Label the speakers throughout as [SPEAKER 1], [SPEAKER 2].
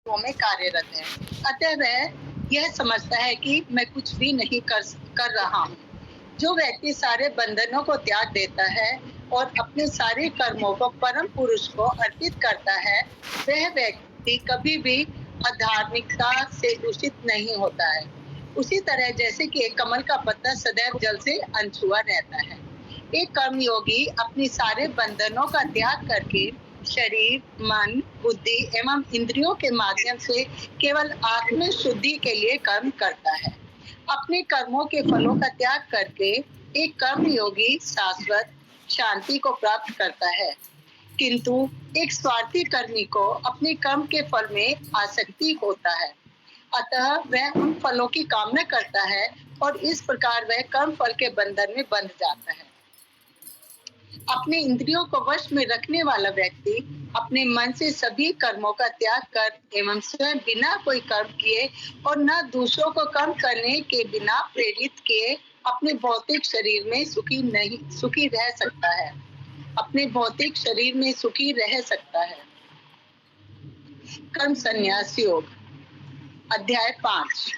[SPEAKER 1] कर्मों में कार्यरत है। अतः वह यह समझता है कि मैं कुछ भी नहीं कर रहा हूँ। जो व्यक्ति सारे बंधनों को त्याग देता है और अपने सारे कर्मों को परम पुरुष को अर्पित करता है, वह व्यक्ति कभी भी अधार्मिकता से दूषित नहीं होता है। उसी तरह जैसे कि एक कमल का पत्ता सदैव जल से अनछुआ रहता है। एक कर्मयोगी अपने सारे बंधनों का त्याग करके शरीर, मन, बुद्धि एवं इंद्रियों के माध्यम से केवल आत्म शुद्धि के लिए कर्म करता है। अपने कर्मों के फलों का त्याग करके एक कर्मयोगी शाश्वत शांति को प्राप्त करता है, किंतु एक स्वार्थी कर्मी को अपने कर्म के फल में आसक्ति होता है। अतः वह उन फलों की कामना करता है और इस प्रकार वह कर्म फल के बंधन में बंध जाता है। अपने इंद्रियों को वश में रखने वाला व्यक्ति अपने मन से सभी कर्मों का त्याग कर एवं स्वयं बिना कोई कर्म किए और न दूसरों को कर्म करने के बिना प्रेरित किए अपने भौतिक शरीर में सुखी रह सकता है। अपने भौतिक शरीर में सुखी रह सकता है। कर्म संन्यास योग, अध्याय 5।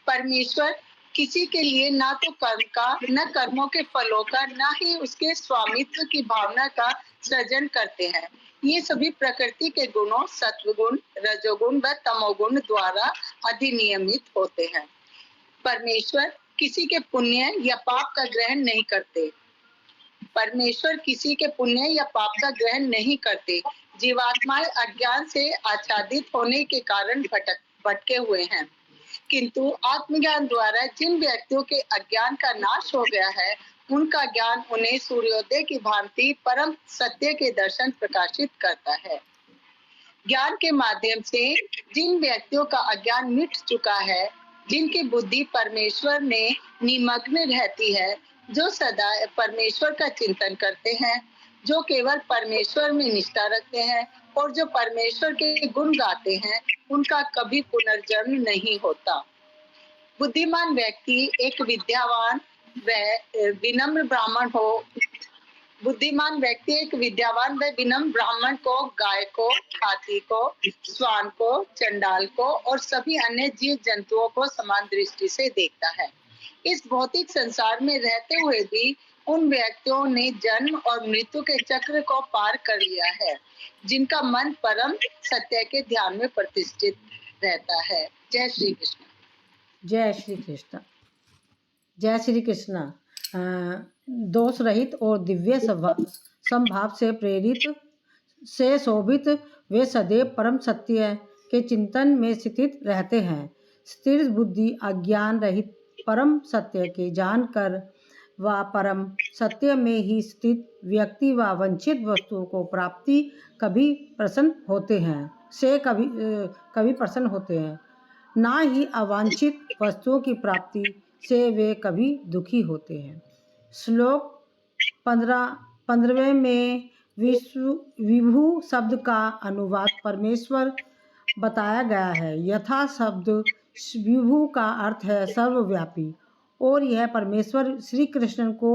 [SPEAKER 1] परमेश्वर किसी के लिए ना तो कर्म का, न कर्मों के फलों का, न ही उसके स्वामित्व की भावना का सृजन करते हैं। ये सभी प्रकृति के गुणों सत्वगुण, रजोगुण व तमोगुण द्वारा अधिनियमित होते हैं। परमेश्वर किसी के पुण्य या पाप का ग्रहण नहीं करते। परमेश्वर किसी के पुण्य या पाप का ग्रहण नहीं करते। जीवात्माएं अज्ञान से आच्छादित होने के कारण भटके हुए हैं, किंतु आत्मज्ञान द्वारा जिन व्यक्तियों के अज्ञान का नाश हो गया है, उनका ज्ञान उन्हें सूर्योदय की भांति परम सत्य के दर्शन प्रकाशित करता है। ज्ञान के माध्यम से जिन व्यक्तियों का अज्ञान मिट चुका है, जिनकी बुद्धि परमेश्वर में निमग्न रहती है, जो सदा परमेश्वर का चिंतन करते हैं, जो केवल परमेश्वर में निष्ठा रखते हैं और जो परमेश्वर के गुण गाते हैं, उनका कभी पुनर्जन्म नहीं होता। बुद्धिमान व्यक्ति एक विद्यावान व विनम्र ब्राह्मण हो बुद्धिमान व्यक्ति एक विद्यावान व विनम्र ब्राह्मण को, गाय को, हाथी को, श्वान को, चंडाल को और सभी अन्य जीव जंतुओं को समान दृष्टि से देखता है। इस भौतिक संसार में रहते हुए भी उन व्यक्तियों ने जन्म और मृत्यु के चक्र को पार कर लिया है, जिनका मन परम सत्य के ध्यान में प्रतिष्ठित रहता है। जय श्री कृष्ण।
[SPEAKER 2] जय श्री कृष्ण। जय श्री कृष्ण। दोष रहित और दिव्य संभाव से प्रेरित से शोभित वे सदैव परम सत्य के चिंतन में स्थित रहते हैं। स्थिर बुद्धि अज्ञान रहित परम सत्य के जानकर व परम सत्य में ही स्थित व्यक्ति व वंचित वस्तुओं को प्राप्ति कभी प्रसन्न होते हैं, ना ही अवांछित वस्तुओं की प्राप्ति से वे कभी दुखी होते हैं। श्लोक 15वें में विभु शब्द का अनुवाद परमेश्वर बताया गया है। यथा शब्द विभु का अर्थ है सर्वव्यापी और यह परमेश्वर श्री कृष्ण को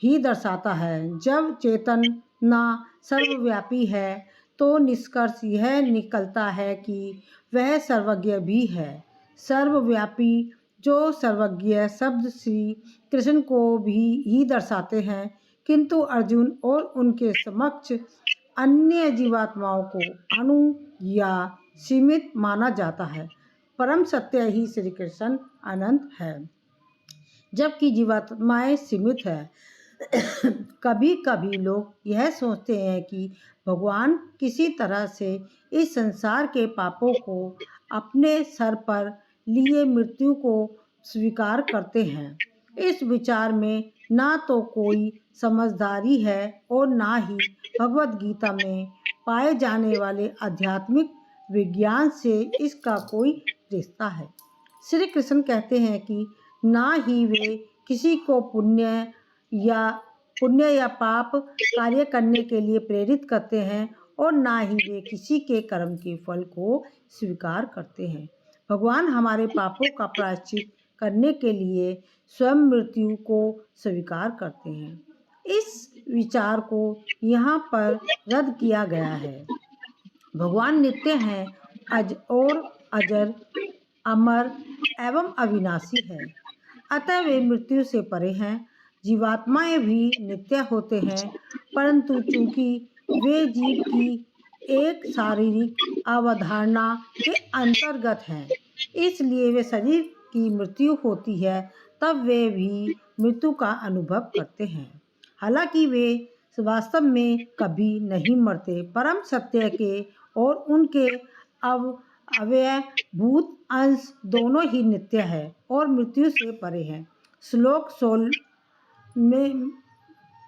[SPEAKER 2] ही दर्शाता है। जब चेतना सर्वव्यापी है तो निष्कर्ष यह निकलता है कि वह सर्वज्ञ भी है। सर्वव्यापी जो सर्वज्ञ शब्द श्री कृष्ण को भी ही दर्शाते हैं, किंतु अर्जुन और उनके समक्ष अन्य जीवात्माओं को अणु या सीमित माना जाता है। परम सत्य ही श्री कृष्ण अनंत है, जबकि जीवात्माएं सीमित है। कभी कभी लोग यह सोचते हैं कि भगवान किसी तरह से इस संसार के पापों को अपने सर पर लिए मृत्यु को स्वीकार करते हैं। इस विचार में ना तो कोई समझदारी है और ना ही भगवद गीता में पाए जाने वाले आध्यात्मिक विज्ञान से इसका कोई रिश्ता है। श्री कृष्ण कहते हैं कि ना ही वे किसी को पुण्य या पाप कार्य करने के लिए प्रेरित करते हैं और ना ही वे किसी के कर्म के फल को स्वीकार करते हैं। भगवान हमारे पापों का प्रायश्चित करने के लिए स्वयं मृत्यु को स्वीकार करते हैं। इस विचार को यहाँ पर रद्द किया गया है। भगवान नित्य हैं अजर, अमर एवं अविनाशी है। अतः वे मृत्यु से परे हैं। जीवात्माएं भी नित्य होते हैं, परंतु चूंकि वे जीव की एक शारीरिक अवधारणा के अंतर्गत हैं, इसलिए वे शरीर की मृत्यु होती है तब वे भी मृत्यु का अनुभव करते हैं। हालांकि वे वास्तव में कभी नहीं मरते। परम सत्य के और उनके अवयभूत अंश दोनों ही नित्य है और मृत्यु से परे हैं। श्लोक 16 में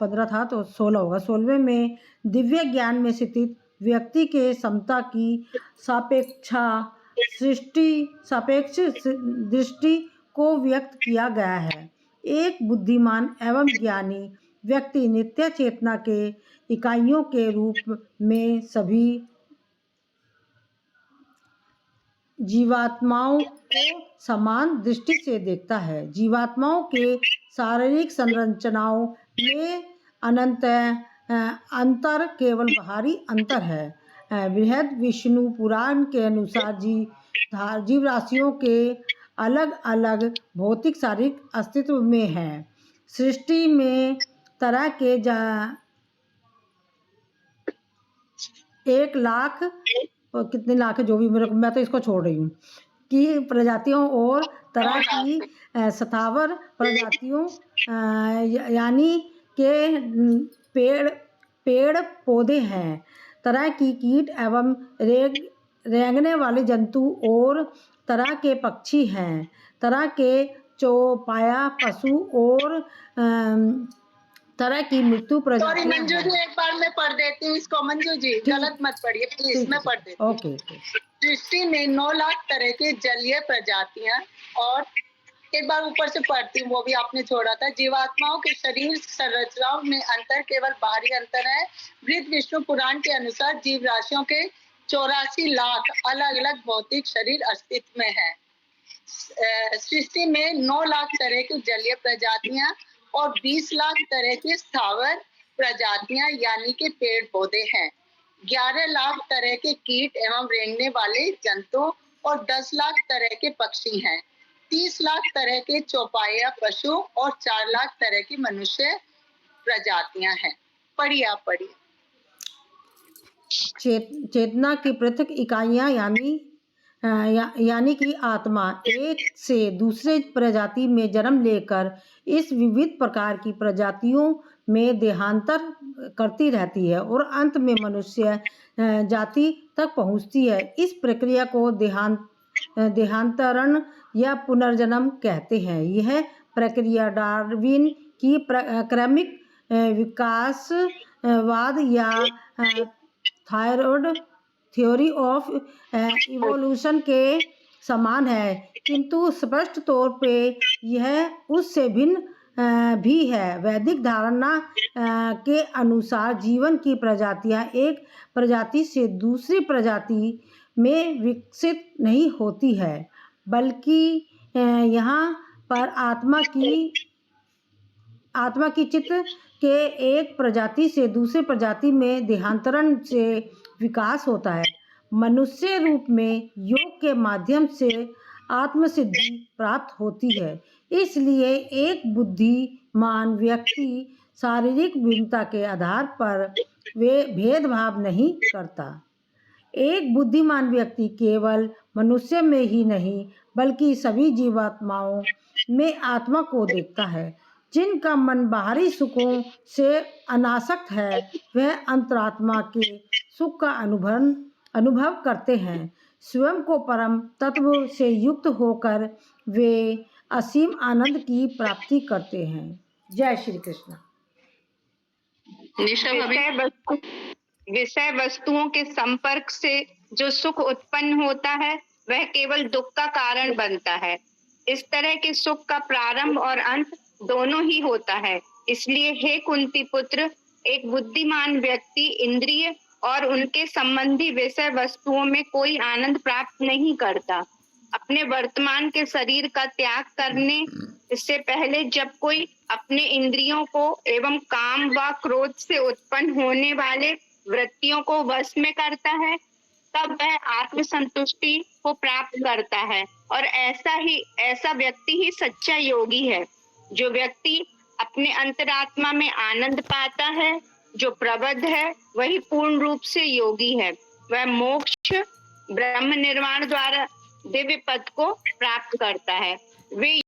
[SPEAKER 2] 15 था तो 16 होगा। 16वें में दिव्य ज्ञान में स्थित व्यक्ति के समता की सापेक्ष दृष्टि को व्यक्त किया गया है। एक बुद्धिमान एवं ज्ञानी व्यक्ति नित्य चेतना के इकाइयों के रूप में सभी जीवात्माओं को समान दृष्टि से देखता है। जीवात्माओं के शारीरिक संरचनाओं में अंतर केवल बाहरी अंतर है। बृहद विष्णु पुराण के अनुसार जीव राशियों के अलग अलग भौतिक शारीरिक अस्तित्व में है। सृष्टि में तरह के 1 लाख और कितने लाख है जो भी मैं तो इसको छोड़ रही हूँ की प्रजातियों और तरह की स्थावर प्रजातियों यानी के पेड़ पौधे हैं, तरह की कीट एवं रेंगने वाले जंतु और तरह के पक्षी हैं, तरह के चौपाया पशु और तरह की मृत्यु प्रजातियां।
[SPEAKER 1] सॉरी मंजू जी, एक बार मैं पढ़ देती हूँ इसको। मंजू जी गलत मत पढ़िए प्लीज, मैं पढ़ देती हूँ।
[SPEAKER 2] ओके।
[SPEAKER 1] सृष्टि में 9 लाख तरह के जलीय प्रजातियां और एक बार ऊपर से पढ़ती हूँ, वो भी आपने छोड़ा था। जीवात्माओं के शरीर संरचनाओं में अंतर केवल बाहरी अंतर है। बृहद विष्णु पुराण के अनुसार जीव राशियों के 84 लाख अलग अलग भौतिक शरीर अस्तित्व में है। सृष्टि में 9 लाख तरह की जलीय प्रजातियां और 20 लाख तरह की स्थावर प्रजातियां यानी कि पेड़ पौधे हैं। 11 लाख तरह के कीट एवं रेंगने वाले जंतु और 10 लाख तरह के पक्षी हैं। 30 लाख तरह के चौपाया पशु और 4 लाख तरह की मनुष्य प्रजातियां हैं। पढ़िए, आप पढ़िए।
[SPEAKER 2] चेतना की पृथक इकाइयां यानी कि आत्मा एक से दूसरे प्रजाति में जन्म लेकर इस विविध प्रकार की प्रजातियों में देहांतर करती रहती है और अंत में मनुष्य जाति तक पहुंचती है। इस प्रक्रिया को देहांतरण या पुनर्जन्म कहते हैं। यह प्रक्रिया डार्विन की क्रमिक विकासवाद या थायरॉयड थ्योरी ऑफ इवोल्यूशन के समान है, किंतु स्पष्ट तौर पे यह उससे भिन्न भी है। वैदिक धारणा के अनुसार जीवन की प्रजातियां एक प्रजाति से दूसरी प्रजाति में विकसित नहीं होती है, बल्कि यहाँ पर आत्मा की चित्त के एक प्रजाति से दूसरी प्रजाति में देहांतरण से विकास होता है। मनुष्य रूप में योग के माध्यम से आत्मसिद्धि प्राप्त होती है। इसलिए एक बुद्धिमान व्यक्ति शारीरिक भिन्नता के आधार पर वे भेदभाव नहीं करता। एक बुद्धिमान व्यक्ति केवल मनुष्य में ही नहीं बल्कि सभी जीवात्माओं में आत्मा को देखता है। जिनका मन बाहरी सुखों से अनासक्त है वह अंतरात्मा के सुख का अनुभव करते हैं। स्वयं को परम तत्व से युक्त होकर वे असीम आनंद की प्राप्ति करते हैं। जय श्री कृष्ण।
[SPEAKER 3] विषय वस्तुओं के संपर्क से जो सुख उत्पन्न होता है वह केवल दुख का कारण बनता है। इस तरह के सुख का प्रारंभ और अंत दोनों ही होता है। इसलिए हे कुंती पुत्र, एक बुद्धिमान व्यक्ति इंद्रिय और उनके संबंधी विषय वस्तुओं में कोई आनंद प्राप्त नहीं करता। अपने वर्तमान के शरीर का त्याग करने इससे पहले जब कोई अपने इंद्रियों को एवं काम व क्रोध से उत्पन्न होने वाले वृत्तियों को वश में करता है तब वह आत्म संतुष्टि को प्राप्त करता है, और ऐसा व्यक्ति ही सच्चा योगी है। जो व्यक्ति अपने अंतरात्मा में आनंद पाता है, जो प्रबुद्ध है, वही पूर्ण रूप से योगी है। वह मोक्ष ब्रह्म निर्वाण द्वारा दिव्य पद को प्राप्त करता है। वे